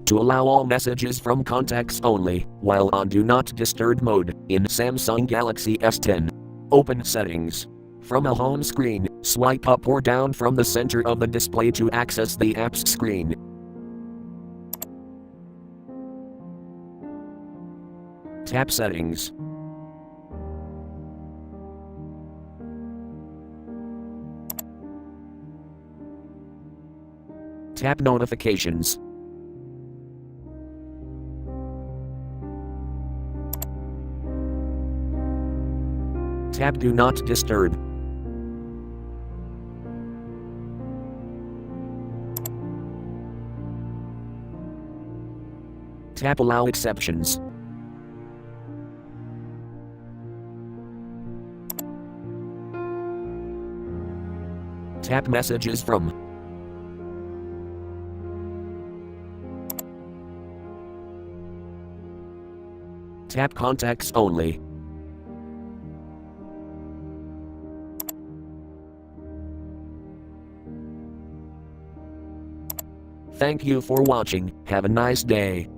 To allow all messages from contacts only, while on Do Not Disturb mode, in Samsung Galaxy S10. Open Settings. From a home screen, swipe up or down from the center of the display to access the apps screen. Tap Settings. Tap Notifications. Tap Do Not Disturb. Tap Allow Exceptions. Tap Messages from. Tap Contacts Only. Thank you for watching. Have a nice day.